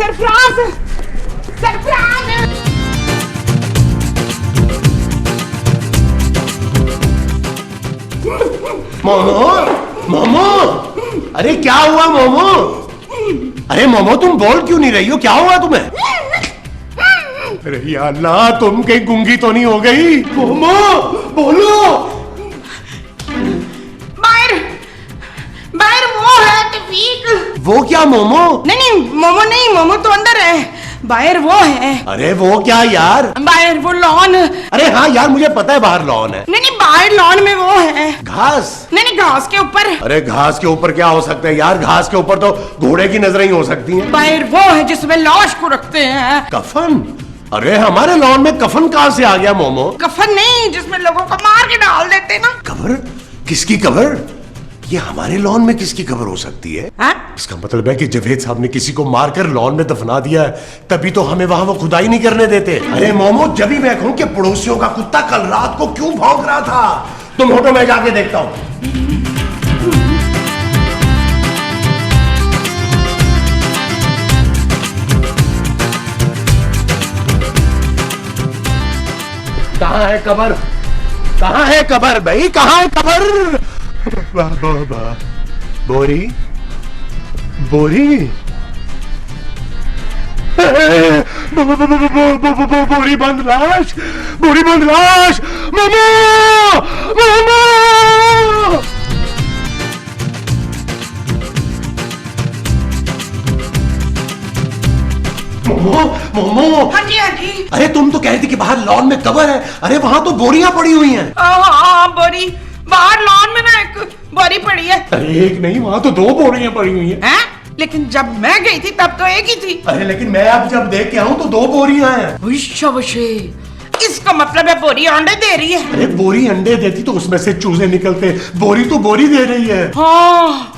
सरफराज, सरफराज। मोमो, मोमो, अरे क्या हुआ मोमो? अरे मोमो तुम बोल क्यों नहीं रही हो? क्या हुआ तुम्हें? अरे या अल्लाह, तुम कहीं गूंगी तो नहीं हो गई? मोमो बोलो। बाहर, बाहर वो है तौफीक। वो क्या मोमो? नहीं नहीं, मोमो नहीं, मोमो तो अंदर है, बाहर वो है। अरे वो क्या यार? बाहर वो लॉन। अरे हाँ यार, मुझे पता है बाहर लॉन है। नहीं नहीं, बाहर लॉन में वो है घास। नहीं नहीं, घास के ऊपर। अरे घास के ऊपर क्या हो सकता है यार? घास के ऊपर तो घोड़े की नजरें ही हो सकती हैं। बाहर वो है जिसमें लाश को रखते हैं। कफन? अरे हमारे लॉन में कफन कहां से आ गया मोमो? कफन नहीं, जिसमें लोगों को मार के डाल देते ना। कब्र? किसकी कब्र? ये हमारे लॉन में किसकी कब्र हो सकती है? हाँ? इसका मतलब है कि जावेद साहब ने किसी को मारकर लॉन में दफना दिया है, तभी तो हमें वहां वो खुदाई नहीं करने देते। अरे मोमो, जब भी मैं कहूं कि पड़ोसियों का कुत्ता कल रात को क्यों भौंक रहा था, तुम हटो, मैं जाके देखता हूं। कहां है कब्र? कहां है कब्र भाई? कहां है कब्र? बोरी, बोरी, बोरी बंद लाश, बोरी बंद लाश। मामा, मामा। मोमो, मोमो। हाँ जी, हाँ जी। अरे तुम तो कह रही थी कि बाहर लॉन में कब्र है। अरे वहां तो बोरियां पड़ी हुई हैं। हाँ, बोरी बाहर लॉन में ना एक बोरी पड़ी है। अरे एक नहीं, वहां तो 2 बोरियां पड़ी हुई हैं। हैं? लेकिन जब मैं गई थी तब तो एक ही थी। अरे लेकिन मैं अब जब देख के आऊं तो 2 बोरियां हैं। विश्वशे, इसका मतलब है बोरी अंडे दे रही है। अरे बोरी अंडे देती तो उसमें से चूजे निकलते, बोरी तो बोरी दे रही है। हाँ,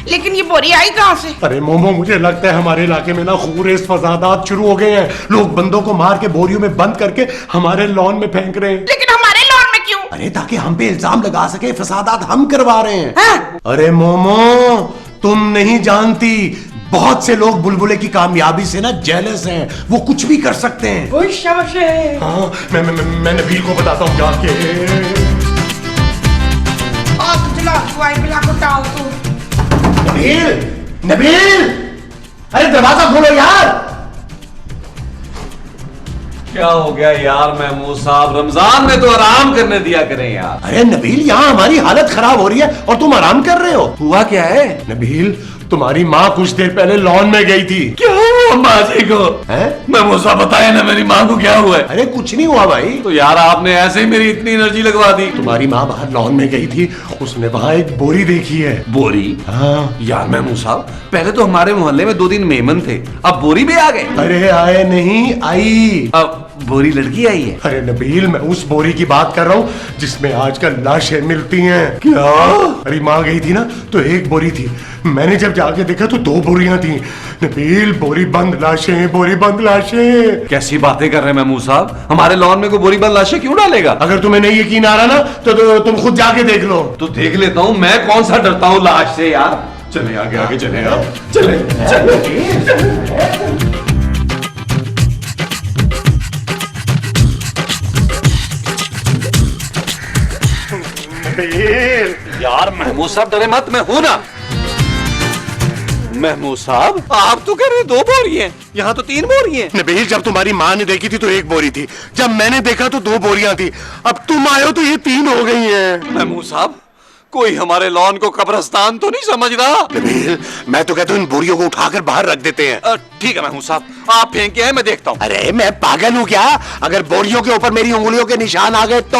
लेकिन ये बोरी आई कहाँ से? अरे मोमो, मुझे लगता है हमारे इलाके में ना खूरेस फसादात शुरू हो गए हैं। लोग बंदों को मार के बोरियों में बंद करके हमारे लॉन में फेंक रहे हैं। लेकिन हमारे लॉन में क्यों? अरे ताकि हम पे इल्जाम लगा सके, फसादात हम करवा रहे हैं। हाँ? अरे मोमो, तुम नहीं जानती, बहुत से लोग बुलबुले की कामयाबी से ना जेलस हैं, वो कुछ भी कर सकते हैं। विश्वशे। हाँ, मैं नबील को बताता हूँ जाके। आग जला तू, आई बिला को टाल तू। नबील, नबील, अरे दरवाजा खोलो यार। क्या हो गया यार महमूद साहब? रमजान में तो आराम करने दिया करें यार। अरे नबील, यहाँ हमारी हालत खराब हो रही है और तुम आराम कर रहे हो। हुआ क्या है? नबील, तुम्हारी माँ कुछ देर पहले लॉन में गई थी। क्या हुआ माँ जी को? हैं? महमूद साहब बताए ना मेरी माँ को क्या हुआ है? अरे कुछ नहीं हुआ भाई। तो यार आपने ऐसे ही मेरी इतनी एनर्जी लगवा दी। तुम्हारी माँ बाहर लॉन में गई थी, उसने वहाँ एक बोरी देखी है। बोरी? हाँ। यार महमूद साहब, पहले तो हमारे मोहल्ले में 2 दिन मेमन थे, अब बोरी भी आ गए। अरे आए नहीं, आई। अब बोरी लड़की आई है। अरे नबील, मैं उस बोरी की बात कर रहा हूँ जिसमें आजकल लाशें मिलती हैं। क्या? अरे माँ गई थी ना तो एक बोरी थी, मैंने जब जाके देखा तो 2 बोरियां थी। नबील, बोरी बंद लाशें, बोरी बंद लाशें। कैसी बातें कर रहे हैं महमूद साहब? हमारे लॉन में कोई बोरी बंद लाशें क्यों डालेगा? अगर तुम्हें नहीं यकीन आ रहा ना तो तुम खुद जाके देख लो। तो देख लेता हूँ, मैं कौन सा डरता हूँ लाश से यार। चले आगे आगे चले आप, चले चले। यार महमूद साहब डरे मत, मैं हूं ना। महमूद साहब, आप तो कह रहे 2 बोरी हैं, यहाँ तो 3 बोरी हैं। नबील, जब तुम्हारी माँ ने देखी थी तो 1 बोरी थी, जब मैंने देखा तो 2 बोरियां थी, अब तुम आए हो तो ये 3 हो गई हैं। महमूद साहब, कोई हमारे लॉन को कब्रिस्तान तो नहीं समझ रहा। नबील, मैं तो कहता हूँ इन बोरियों को उठाकर बाहर रख देते हैं। ठीक है महमूद साहब, आप फेंक के आए, मैं देखता हूँ। अरे मैं पागल हूँ क्या? अगर बोरियों के ऊपर मेरी उंगलियों के निशान आ गए तो?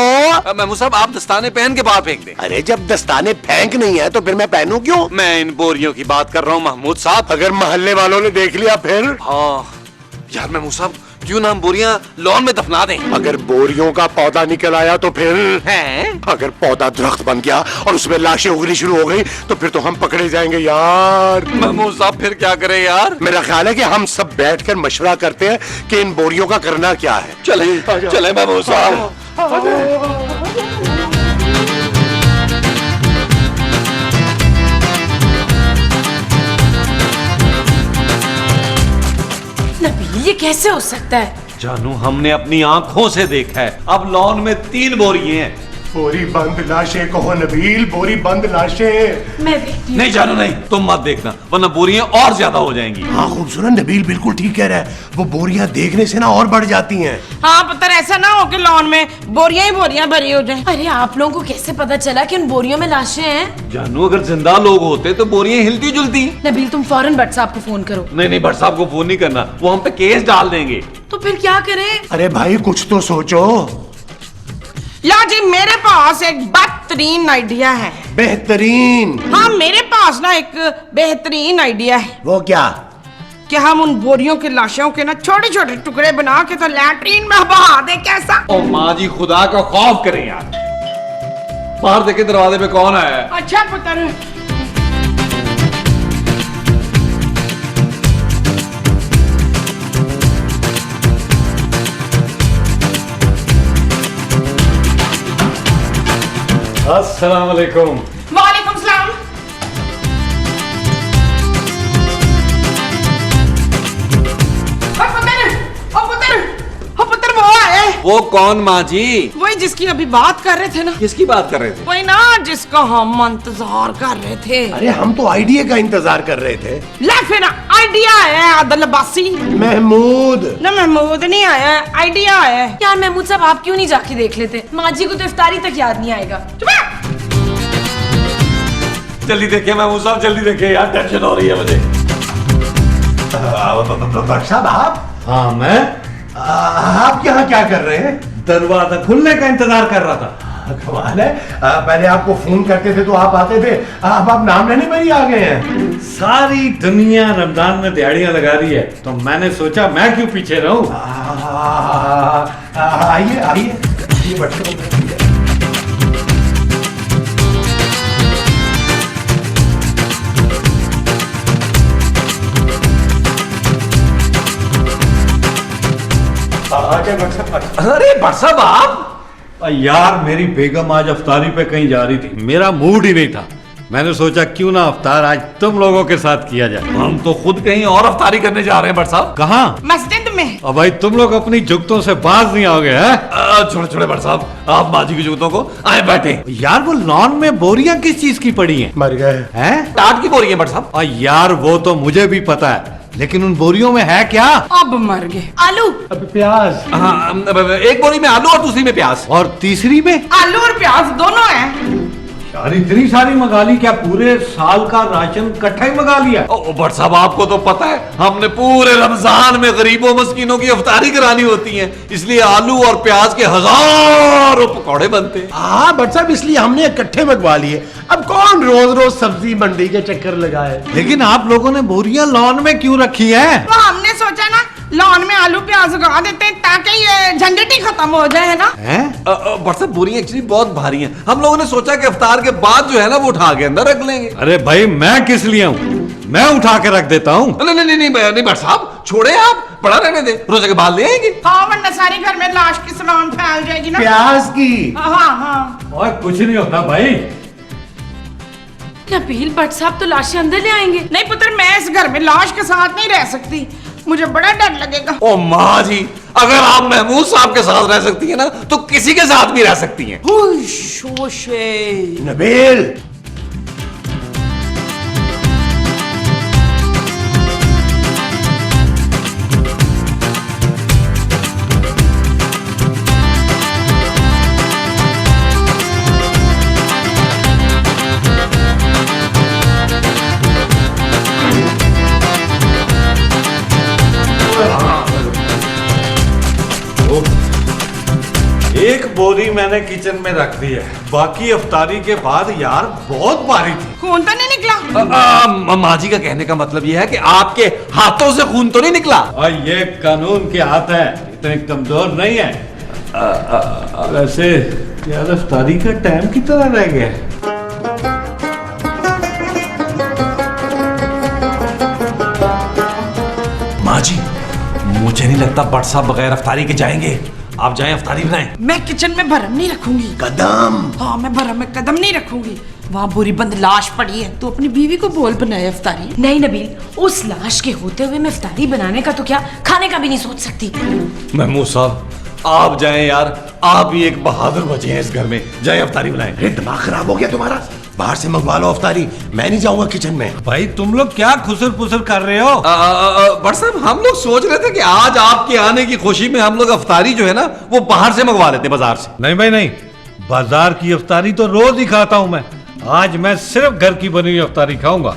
महमूद साहब, आप दस्ताने पहन के बाहर फेंक दें। अरे जब दस्ताने फेंक नहीं है तो फिर मैं पहनूं क्यों? मैं इन बोरियों की बात कर रहा हूँ महमूद साहब। अगर मोहल्ले वालों ने देख लिया फिर? हाँ यार महमूद साहब, क्यों ना हम बोरियां लॉन में दफना दें? अगर बोरियों का पौधा निकल आया तो फिर? हैं? अगर पौधा दरख्त बन गया और उसमें लाशें उगनी शुरू हो गई तो फिर तो हम पकड़े जाएंगे यार। महमूद साहब फिर क्या करें यार? मेरा ख्याल है कि हम सब बैठकर मशवरा करते हैं कि इन बोरियों का करना क्या है। चले चले महमूद साहब। नबील ये कैसे हो सकता है? जानू हमने अपनी आंखों से देखा है, अब लॉन में 3 बोरियां हैं। बोरी बंद लाशें कहो नबील, बोरी बंद लाशें। मैं देखती हूँ। नहीं जानू नहीं, तुम मत देखना वरना बोरियां और ज्यादा हो जाएंगी। हाँ खूबसूरत, नबील बिल्कुल ठीक कह रहा है, वो बोरियां देखने से ना और बढ़ जाती हैं। हाँ पुत्र, ऐसा ना हो कि लॉन में बोरियां ही बोरियां भरी हो जाएं। अरे आप लोगों को कैसे पता चला कि उन बोरियों में लाशें हैं? जानू अगर जिंदा लोग होते तो बोरियां हिलती जुलती। नबील तुम फौरन भट्ट साहब को फोन करो। नहीं भट्ट साहब को फोन नहीं करना, वो हम पे केस डाल देंगे। तो फिर क्या करें? अरे भाई कुछ तो सोचो। या जी मेरे पास एक बेहतरीन आइडिया है। बेहतरीन? हाँ मेरे पास ना एक बेहतरीन आइडिया है। वो क्या? कि हम उन बोरियों की लाशों के ना छोटे छोटे टुकड़े बना के तो लैट्रीन में बहा दे, कैसा? ओ माँ जी खुदा का खौफ करें यार। बाहर देखे दरवाजे पे कौन है? अच्छा पुत्र। अस्सलाम वालेकुम। वालेकुम सलाम। पुत्र वो आए। वो कौन माँ जी? वही जिसकी अभी बात कर रहे थे ना। किसकी बात कर रहे थे? वही ना जिसका हम इंतजार कर रहे थे। अरे हम तो आइडिया का इंतजार कर रहे थे। ले फिर आइडिया है आदिल अब्बासी। महमूद। ना महमूद नहीं आया, आइडिया है। यार महमूद साहब आप क्यों नहीं जाके देख लेते? माँ जी को तो इफ्तारी तक याद नहीं आएगा। जल्दी देखिए महमूद साहब, जल्दी देखिए यार, टेंशन हो रही है मुझे। भट्ट साहब आप? हाँ मैं आप यहाँ क्या कर रहे हैं? दरवाजा खुलने का इंतजार कर रहा था। कमाल है, पहले आपको फोन करते थे तो आप आते थे, अब आप नाम लेने पर ही आ गए हैं। सारी दुनिया रमजान में दिहाड़ियां लगा रही है तो मैंने सोचा मैं क्यों पीछे रहूं। आइए आइए, ये भट्ट साहब। अरे भट्ट साहब आप? यार मेरी बेगम आज अफ्तारी पे कहीं जा रही थी, मेरा मूड ही नहीं था। मैंने सोचा क्यों ना अफ्तार आज तुम लोगों के साथ किया जाए। हम तो खुद कहीं और अफ्तारी करने जा रहे हैं भट्ट साहब। कहाँ? मस्जिद में। अब भाई तुम लोग अपनी जुगतों से बाज नहीं आओगे हैं? छोड़े छोड़े भट्ट साहब, आप माँ जी की जूतों को आए बैठे। यार वो लॉन में बोरियां किस चीज की पड़ी हैं? मर गए हैं? टाट की बोरी है भट्ट साहब। यार वो तो मुझे भी पता है, लेकिन उन बोरियों में है क्या? अब मर गए। आलू। प्याज। हाँ, एक बोरी में आलू और दूसरी में प्याज। और तीसरी में? आलू और प्याज दोनों हैं। यार इतनी सारी मंगा ली, क्या पूरे साल का राशन इकट्ठा ही मंगा लिया? ओ भट्ट साहब आपको तो पता है हमने पूरे रमजान में गरीबों मस्कीनों की अफ्तारी करानी होती है, इसलिए आलू और प्याज के हजारों पकौड़े बनते हैं। हाँ भट्ट साहब, इसलिए हमने इकट्ठे मंगवा लिए। अब कौन रोज रोज सब्जी मंडी के चक्कर लगाए। लेकिन आप लोगों ने बोरियां लॉन में क्यों रखी है? तो हमने सोचा ना लॉन में आलू प्याज उगा देते हैं ताकि ये झंझट ही खत्म हो जाए, है ना। हैं? भट्ट साहब बोरी एक्चुअली बहुत भारी हैं, हम लोगों ने सोचा कि अफ्तार के बाद जो है ना वो उठा के अंदर रख लेंगे। अरे भाई मैं किस लिए हूँ, मैं उठा के रख देता हूँ। नहीं भट्ट साहब छोड़े, आप पड़ा रहने दे, रोजे के बाद ले आएंगे। हाँ वरना सारे घर में लाश की सलाम फैल जाएगी ना। प्याज की। हाँ। और कुछ नहीं होता भाई। नबील भट्ट साहब तो लाशें अंदर ले आएंगे। नहीं पुत्र, मैं इस घर में लाश के साथ नहीं रह सकती, मुझे बड़ा डर लगेगा। ओ माँ जी, अगर आप महमूद साहब के साथ रह सकती हैं ना तो किसी के साथ भी रह सकती हैं। नबील। एक बोरी मैंने किचन में रख दी है, बाकी अफ्तारी के बाद यार बहुत भारी थी। खून तो नहीं निकला? माँ जी का कहने का मतलब यह है कि आपके हाथों से खून तो नहीं निकला? और ये कानून के हाथ है, इतने कमजोर नहीं है। वैसे यार अफ्तारी का टाइम कितना रह गया है? माँ जी मुझे नहीं लगता भट्ट साहब बगैर अफ्तारी के जाएंगे, आप जाएं अफ्तारी बनाएं। मैं किचन में भरम नहीं रखूंगी। कदम। हाँ मैं भरम में कदम नहीं रखूंगी। वहाँ बुरी बंद लाश पड़ी है, तो अपनी बीवी को बोल बनाए इफ्तारी। नहीं नबील, उस लाश के होते हुए मैं इफ्तारी बनाने का तो क्या, खाने का भी नहीं सोच सकती। महमूद साहब आप जाएं यार, आप भी एक बहादुर बचे हैं इस घर में, जाएं अफ्तारी बनाएं। अरे दिमाग खराब हो गया तुम्हारा, बाहर से मंगवा लो अफ्तारी, मैं नहीं जाऊंगा किचन में। भाई तुम लोग क्या खुसर पुसर कर रहे हो? बट साहब हम लोग सोच रहे थे कि आज आपके आने की खुशी में हम लोग अफ्तारी जो है ना वो बाहर से मंगवा लेते हैं, बाजार से। नहीं भाई नहीं, बाजार की अफ्तारी तो रोज ही खाता हूं मैं, आज मैं सिर्फ घर की बनी हुई अफ्तारी खाऊंगा।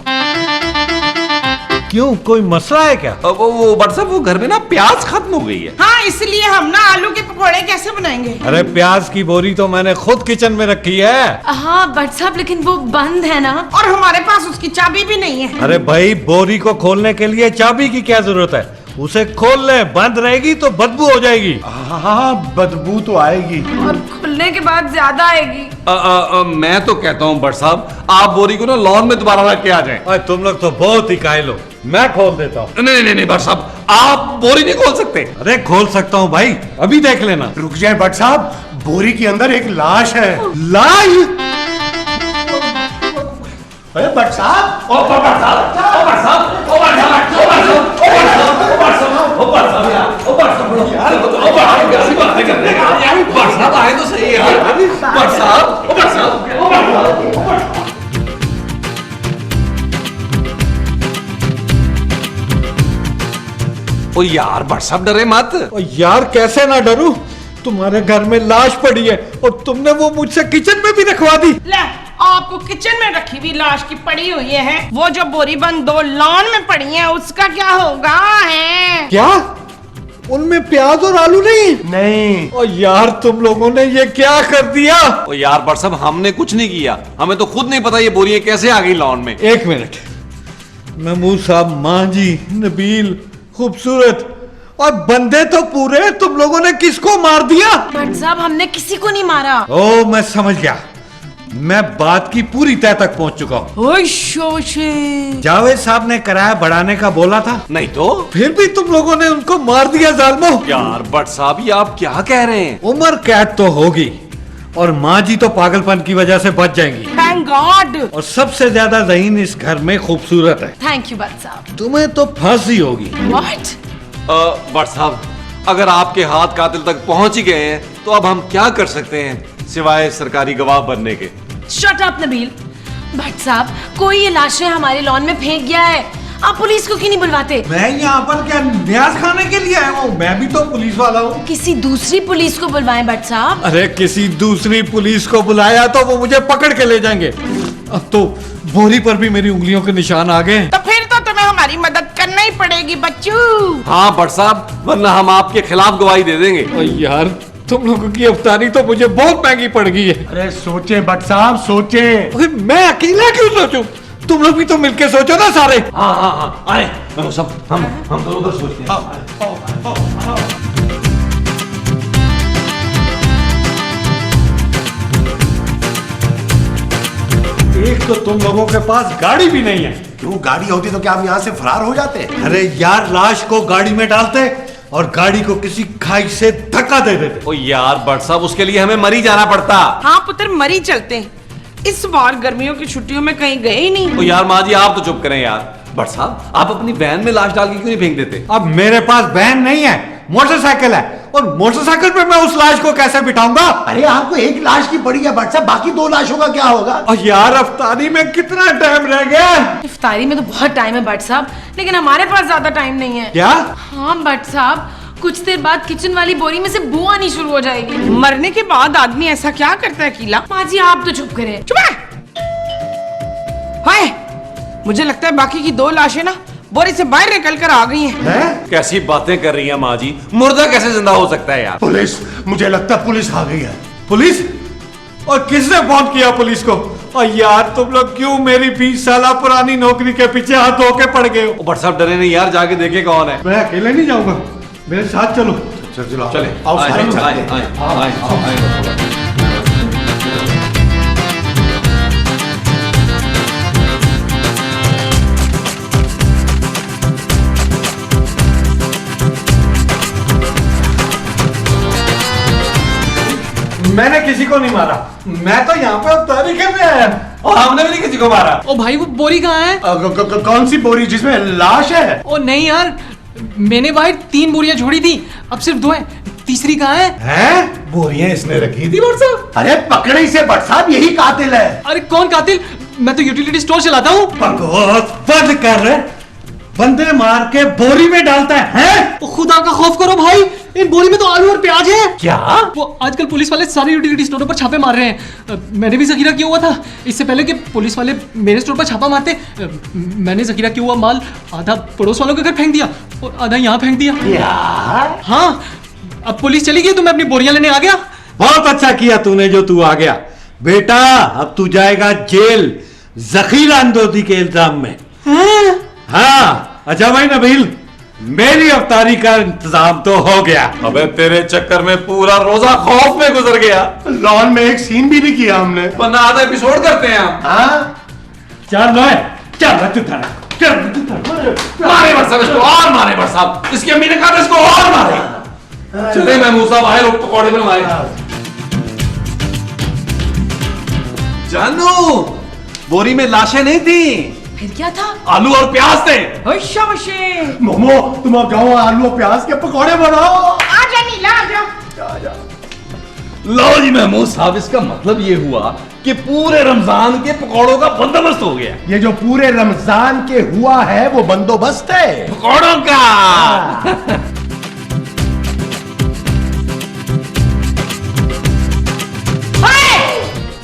क्यों, कोई मसला है क्या? वो बट साहब वो घर में ना प्याज खत्म हो गई है। हाँ, इसलिए हम ना आलू के पकौड़े कैसे बनाएंगे? अरे प्याज की बोरी तो मैंने खुद किचन में रखी है। हाँ बट साहब, लेकिन वो बंद है ना। और हमारे पास उसकी चाबी भी नहीं है। अरे भाई बोरी को खोलने के लिए चाबी की क्या जरूरत है, उसे खोल ले, बंद रहेगी तो बदबू हो जाएगी। हाँ बदबू तो आएगी। और खुलने के बाद ज्यादा आएगी। मैं तो कहता हूँ बट साहब आप बोरी को ना लॉन में दोबारा रख के आ जाएं। अरे तुम लोग तो बहुत ही कायल हो, मैं खोल देता हूँ। नहीं नहीं नहीं बट साहब आप बोरी नहीं खोल सकते। अरे खोल सकता हूँ भाई, अभी देख लेना। रुक जाए भट्ट साहब, बोरी के अंदर एक लाश है। लाश? अरे भट्ट साहब, ओ बट साहब, ओ बट साहब, ओ बट साहब, ओ बट साहब, ओ बट साहब, ओ बट साहब, ओ बट साहब यार, ओ बट साहब यार, ओ बट साहब कैसी बातें कर रहे हैं यार, बट साहब आए तो सही यार, बट साहब, ओ बट साहब, ओ बट साहब। ओ यार बट साहब डरे मत। और यार कैसे ना डरूं, तुम्हारे घर में लाश पड़ी है और तुमने वो मुझसे किचन में भी रखवा दी। ले, आपको किचन में रखी हुई लाश की पड़ी हुई है, वो जो बोरी बंद 2 लॉन में पड़ी है उसका क्या होगा है? क्या उनमें प्याज और आलू नहीं? नहीं। और यार तुम लोगों ने ये क्या कर दिया? ओ यार बट साहब हमने कुछ नहीं किया, हमें तो खुद नहीं पता ये बोरियां कैसे आ गई लॉन में। एक मिनट, महमूद साहब, माँ जी, नबील, खूबसूरत और बंदे तो पूरे, तुम लोगों ने किसको मार दिया? बट साहब हमने किसी को नहीं मारा। ओ मैं समझ गया, मैं बात की पूरी तह तक पहुंच चुका हूँ। ओए शोशे, जावेद साहब ने किराया बढ़ाने का बोला था, नहीं तो फिर भी तुम लोगों ने उनको मार दिया जालिमो। यार बट साहब ये आप क्या कह रहे हैं? उम्र कैद तो होगी और माँ जी तो पागलपन की वजह से बच जाएंगी। Thank God. और सबसे ज्यादा ज़हीन इस घर में खूबसूरत है, थैंक यू बट साहब। तुम्हें तो फांसी होगी। व्हाट? बट साहब अगर आपके हाथ कातिल तक पहुंच ही गए हैं तो अब हम क्या कर सकते हैं सिवाय सरकारी गवाह बनने के। Shut up Nabeel. बट साहब कोई ये लाशें हमारे लॉन में फेंक गया है, आप पुलिस को क्यों नहीं बुलवाते? मैं यहाँ पर क्या न्याज खाने के लिए आया हूँ? मैं भी तो पुलिस वाला हूँ। किसी दूसरी पुलिस को बुलवाएं बट साहब। अरे किसी दूसरी पुलिस को बुलाया तो वो मुझे पकड़ के ले जाएंगे। अब तो बोरी पर भी मेरी उंगलियों के निशान आ गए। तो फिर तो तुम्हें हमारी मदद करना ही पड़ेगी बच्चू। हाँ बट साहब वरना हम आपके खिलाफ गवाही दे देंगे। और यार तुम लोगों की अफ्तारी तो मुझे बहुत महंगी पड़ गई है। अरे सोचे भट्ट साहब, सोचे। अरे मैं अकेला क्यों सोचूं? तुम लोग भी तो मिलके सोचो ना सारे। हाँ हाँ हाँ आए वो सब हम तो उधर सोचते हैं। एक तो तुम लोगों के पास गाड़ी भी नहीं है। क्यों, गाड़ी होती तो क्या हम यहाँ से फरार हो जाते? अरे यार लाश को गाड़ी में डालते और गाड़ी को किसी खाई से धक्का दे देते। ओ यार बट साहब उसके लिए हमें मरी जाना पड़ता। हाँ पुत्र, मरी चलते हैं। इस बार गर्मियों की छुट्टियों में कहीं गए ही नहीं। ओ यार माँ जी आप तो चुप करें यार। बट साहब आप अपनी वैन में लाश डाल के क्यों नहीं फेंक देते? अब मेरे पास वैन नहीं है, मोटरसाइकिल है, और मोटरसाइकिल पे मैं उस लाश को कैसे बिठाऊंगा? अरे आपको एक लाश की पड़ी है भट्ट साहब, बाकी 2 लाशों का क्या होगा? और यार अफ्तारी में कितना टाइम रह गया? इफ्तारी में तो बहुत टाइम है बट साहब, लेकिन हमारे पास ज्यादा टाइम नहीं है। क्या? हाँ बट साहब, कुछ देर बाद किचन वाली बोरी में से बू आनी शुरू हो जाएगी। मरने के बाद आदमी ऐसा क्या करता है कीला? माँ जी आप तो चुप करें। चुप है। हाय, मुझे लगता है बाकी की 2 लाशें ना बोरी से बाहर निकल कर आ गई हैं। कैसी बातें कर रही हैं माँ जी, मुर्दा कैसे जिंदा हो सकता है यार? पुलिस, मुझे लगता है पुलिस आ गई है। पुलिस? और किसने फोन किया पुलिस को? और यार तुम लोग क्यों मेरी 20 साल पुरानी नौकरी के पीछे हाथ धो के पड़ गए हो? बट साहब डरे नहीं यार, जाके देखे कौन है। मैं अकेले नहीं जाऊंगा, मेरे साथ चलो। चलो चले आओ आए, सारे आए, चलते आए, हैं। आए, आए, आए। मैंने किसी को नहीं मारा, मैं तो यहाँ पे अफ्तारी करने आया और हमने भी नहीं किसी को मारा। ओ भाई वो बोरी कहाँ है? कौन सी बोरी जिसमें लाश है? ओ नहीं यार, मैंने बाहर 3 बोरियां छोड़ी थी, अब सिर्फ 2 है, तीसरी कहाँ है? हैं? बोरियां इसने रखी थी भट्ट साहब। अरे पकड़े इसे भट्ट साहब, यही कातिल है। अरे कौन कातिल? मैं तो यूटिलिटी स्टोर चलाता हूँ। बकवास बंद कर रहे, बंदे मार के बोरी में डालता है? ओ खुदा का खौफ करो भाई, इन बोरी में तो आलू और प्याज है। क्या? वो आजकल पुलिस वाले सारे यूटिलिटी स्टोरों पर छापे मार रहे हैं। मैंने भी जखीरा किया हुआ था, इससे पहले कि पुलिस वाले मेरे स्टोर पर छापा मारते। मैंने जखीरा किया हुआ माल आधा पड़ोस वालों के घर फेंक दिया और आधा यहाँ फेंक दिया। यार हाँ, अब पुलिस चली गई तो मैं अपनी बोरियां लेने आ गया। बहुत अच्छा किया तूने जो तू आ गया बेटा, अब तू जाएगा जेल जखीरा अंदोजी के इल्जाम में। हाँ अच्छा भाई नबील, मेरी अफ्तारी का इंतजाम तो हो गया। अबे तेरे चक्कर में पूरा रोजा खौफ में गुजर गया, लॉन में एक सीन भी नहीं किया हमने। वरना आधा एपिसोड करते हैं हम। हाँ चल लो, चल तू थाना, चल तू थाना। मारे भट्ट साहब इसको, और मारे भट्ट साहब, इसकी अम्मी ने कहा था इसको और मारे। चले महमूद साहब आए, लोग पकौड़े बनवाए। जानू, बोरी में लाशें नहीं थी, फिर क्या था? आलू और प्याज थे। मोमो, तुम अब जाओ आलू और प्याज के पकौड़े बनाओ। आजा नीला आजा। लो जी महमूद साहब, इसका मतलब ये हुआ कि पूरे रमजान के पकौड़ों का बंदोबस्त हो गया। ये जो पूरे रमजान के हुआ है वो बंदोबस्त है पकौड़ों का।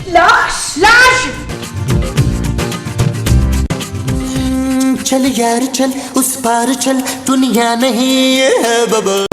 लाश चल यार चल, उस पार चल, दुनिया नहीं है बाबा।